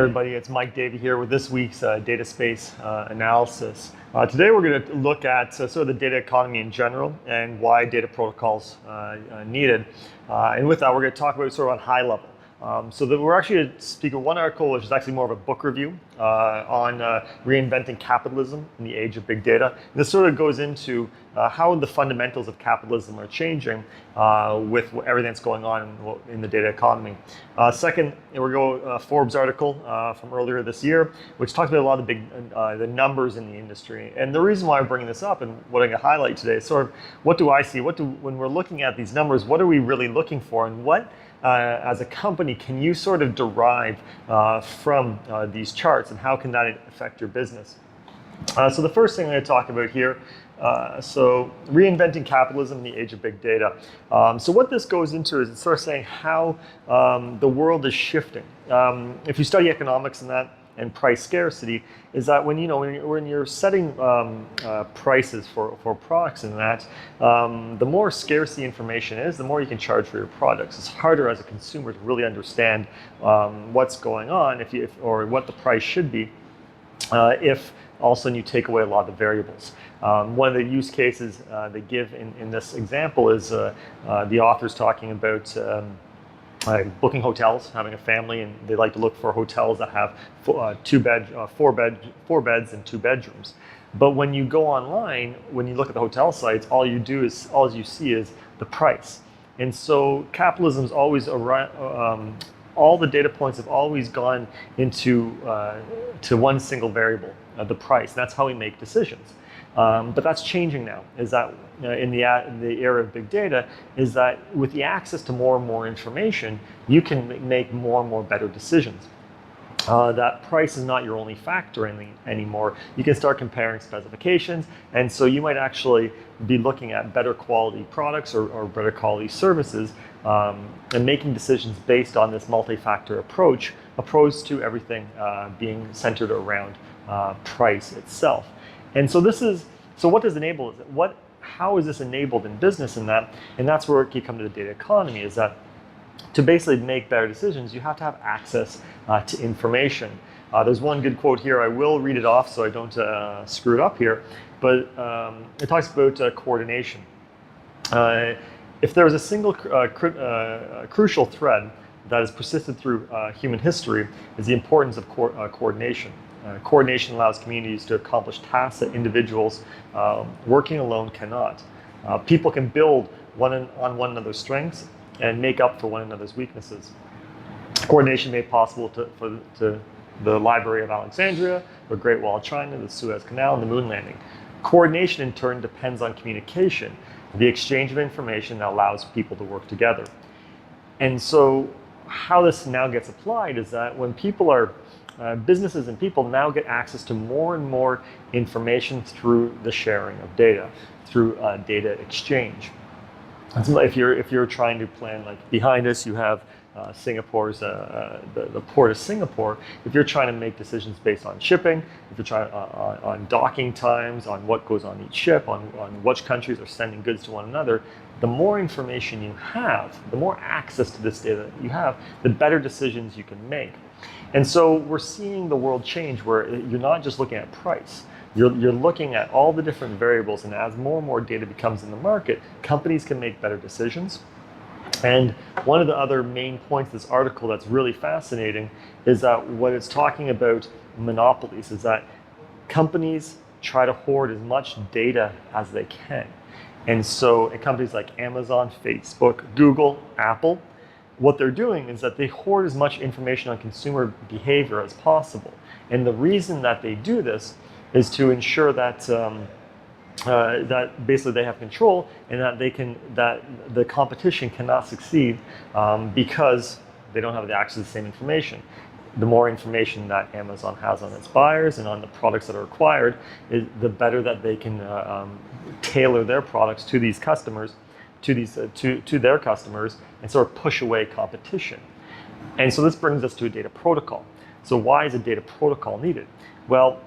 everybody, it's Mike Davie here with this week's data space analysis. Today we're going to look at sort of the data economy in general and why data protocols needed. And with that, we're going to talk about sort of on high level. So that we're actually going to speak of one article, which is actually more of a book review on reinventing capitalism in the age of big data. And this sort of goes into how the fundamentals of capitalism are changing with everything that's going on in the data economy. Second, we're going to go a Forbes article from earlier this year, which talks about a lot of the numbers in the industry. And the reason why I'm bringing this up and what I'm going to highlight today is sort of what do I see? When we're looking at these numbers, what are we really looking for, and what as a company can you sort of derive from these charts, and how can that affect your business? So the first thing I'm going to talk about here, so reinventing capitalism in the age of big data. So what this goes into is it's sort of saying how the world is shifting. If you study economics and price scarcity, is that when you're setting prices for products and that, the more scarce the information is, the more you can charge for your products. It's harder as a consumer to really understand what's going on or what the price should be if all of a sudden you take away a lot of the variables. One of the use cases they give in this example is the author's talking about booking hotels, having a family, and they like to look for hotels that have four beds and 2 bedrooms. But when you go online, when you look at the hotel sites, all you see is the price. And so capitalism's always around. All the data points have always gone into to one single variable, the price. And that's how we make decisions. But that's changing now. Is that in the era of big data, is that with the access to more and more information, you can make more and more better decisions. That price is not your only factor anymore. You can start comparing specifications, and so you might actually be looking at better quality products or better quality services and making decisions based on this multi-factor approach, opposed to everything being centered around price itself. And so what does enable it? How is this enabled in business and that? And that's where you come to the data economy, is that to basically make better decisions, you have to have access to information. There's one good quote here. I will read it off so I don't screw it up here. But it talks about coordination. If there is a single crucial thread that has persisted through human history, is the importance of coordination. Coordination allows communities to accomplish tasks that individuals working alone cannot. People can build on one another's strengths and make up for one another's weaknesses. Coordination made possible to the Library of Alexandria, the Great Wall of China, the Suez Canal, and the moon landing. Coordination in turn depends on communication, the exchange of information that allows people to work together. And so how this now gets applied is that when people are businesses and people now get access to more and more information through the sharing of data, through data exchange. And so if you're trying to plan, like behind us, you have Singapore's the port of Singapore. If you're trying to make decisions based on shipping, if you're trying on docking times, on what goes on each ship, on which countries are sending goods to one another, the more information you have, the more access to this data you have, the better decisions you can make. And so we're seeing the world change where you're not just looking at price. You're looking at all the different variables, and as more and more data becomes in the market, companies can make better decisions. And one of the other main points of this article that's really fascinating is that what it's talking about monopolies is that companies try to hoard as much data as they can. And so at companies like Amazon, Facebook, Google, Apple, what they're doing is that they hoard as much information on consumer behavior as possible. And the reason that they do this is to ensure that that basically they have control, and that the competition cannot succeed because they don't have the access to the same information. The more information that Amazon has on its buyers and on the products that are acquired, the better that they can tailor their products to these customers, to their customers, and sort of push away competition. And so this brings us to a data protocol. So why is a data protocol needed? Well,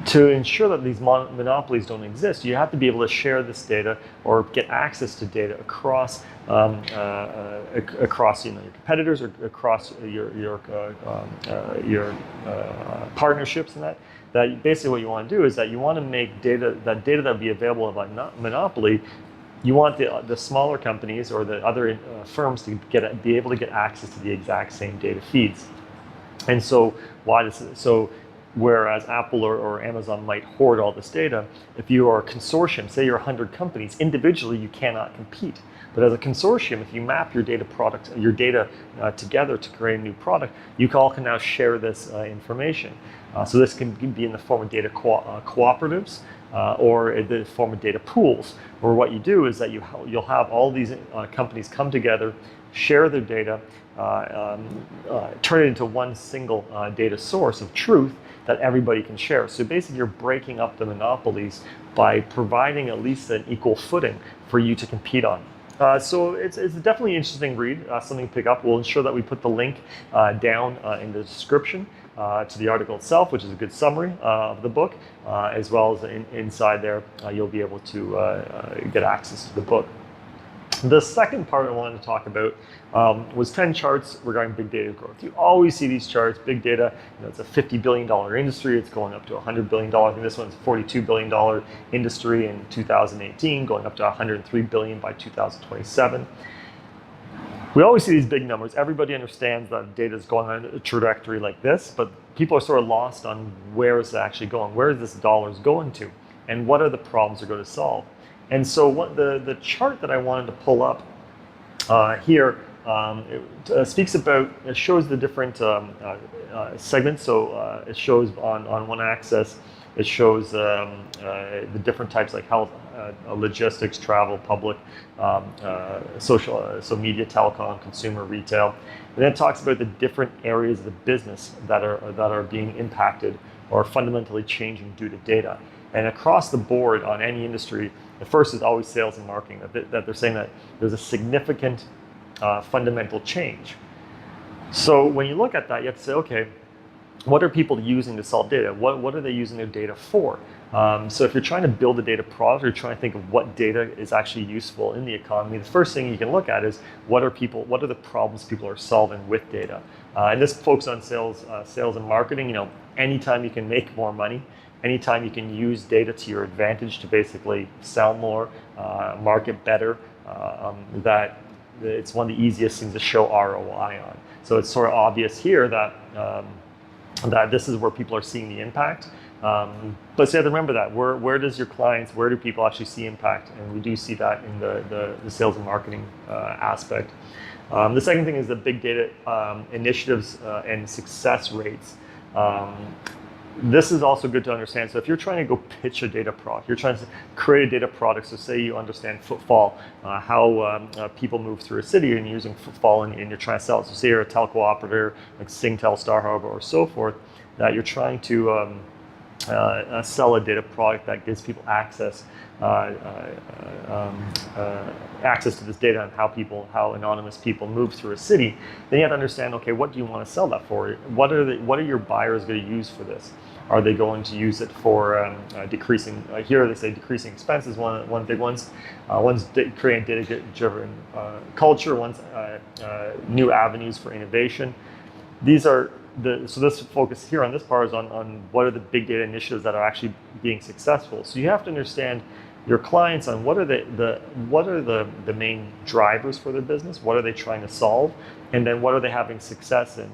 to ensure that these monopolies don't exist, you have to be able to share this data or get access to data across across your competitors or across your partnerships and that. That basically what you want to do is that you want to make data that would be available by monopoly. You want the smaller companies or the other firms to be able to get access to the exact same data feeds. And so whereas Apple or Amazon might hoard all this data, if you are a consortium, say you're 100 companies, individually you cannot compete. But as a consortium, if you map your data together to create a new product, you all can now share this information. So this can be in the form of data cooperatives or in the form of data pools, where what you do is that you'll have all these companies come together, share their data, turn it into one single data source of truth that everybody can share. So basically you're breaking up the monopolies by providing at least an equal footing for you to compete on. So it's definitely an interesting read, something to pick up. We'll ensure that we put the link down in the description to the article itself, which is a good summary of the book, as well as inside there you'll be able to get access to the book. The second part I wanted to talk about was 10 charts regarding big data growth. You always see these charts, big data, it's a $50 billion industry, it's going up to $100 billion. I think this one's a $42 billion industry in 2018, going up to $103 billion by 2027. We always see these big numbers. Everybody understands that data is going on a trajectory like this, but people are sort of lost on where is it actually going, where is this dollars going to, and what are the problems they're going to solve. And so what the chart that I wanted to pull up here, speaks about, it shows the different segments. So it shows on one axis, it shows the different types like health, logistics, travel, public, social, so media, telecom, consumer, retail. And then it talks about the different areas of the business that are being impacted or fundamentally changing due to data. And across the board on any industry, the first is always sales and marketing, that they're saying that there's a significant fundamental change. So when you look at that, you have to say, okay, what are people using to solve data? What are they using their data for? So if you're trying to build a data product, or you're trying to think of what data is actually useful in the economy, the first thing you can look at is what are the problems people are solving with data? And this focuses on sales and marketing. Anytime you can make more money, anytime you can use data to your advantage to basically sell more, market better, that it's one of the easiest things to show ROI on. So it's sort of obvious here that that this is where people are seeing the impact. But so you have to remember that where does your clients, where do people actually see impact? And we do see that in the sales and marketing aspect. The second thing is the big data initiatives and success rates. This is also good to understand. So if you're trying to go pitch a data product, you're trying to create a data product. So say you understand footfall, how people move through a city, and you're using footfall and you're trying to sell it. So say you're a telco operator like Singtel, Star Harbor, or so forth, that you're trying to sell a data product that gives people access to this data and how anonymous people move through a city. Then you have to understand, okay, what do you want to sell that for? What are your buyers going to use for this? Are they going to use it for decreasing? Here they say decreasing expenses. One big one's creating data-driven culture. One's new avenues for innovation. These are so this focus here on this part is on what are the big data initiatives that are actually being successful. So you have to understand your clients on what are the main drivers for their business, what are they trying to solve, and then what are they having success in.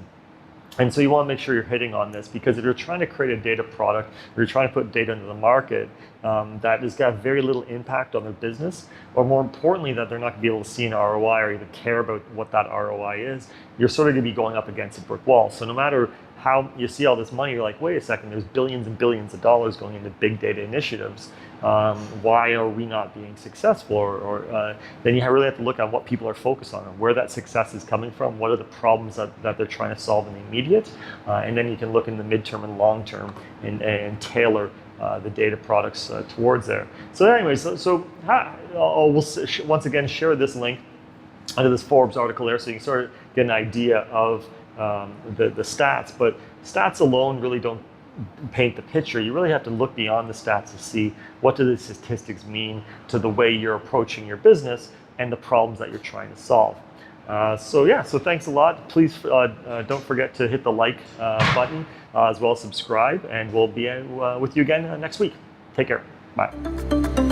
And so you want to make sure you're hitting on this, because if you're trying to create a data product or you're trying to put data into the market that has got very little impact on their business, or more importantly, that they're not going to be able to see an ROI or even care about what that ROI is, you're sort of going to be going up against a brick wall. So no matter how you see all this money, you're like, wait a second, there's billions and billions of dollars going into big data initiatives. Why are we not being successful? Or then you really have to look at what people are focused on and where that success is coming from. What are the problems that they're trying to solve in the immediate? And then you can look in the midterm and long term and tailor the data products towards there. So anyways, we'll once again share this link under this Forbes article there, so you can sort of get an idea of the stats. But stats alone really don't paint the picture, you really have to look beyond the stats to see what do the statistics mean to the way you're approaching your business and the problems that you're trying to solve. So thanks a lot. Please don't forget to hit the like button as well as subscribe, and we'll be with you again next week. Take care. Bye.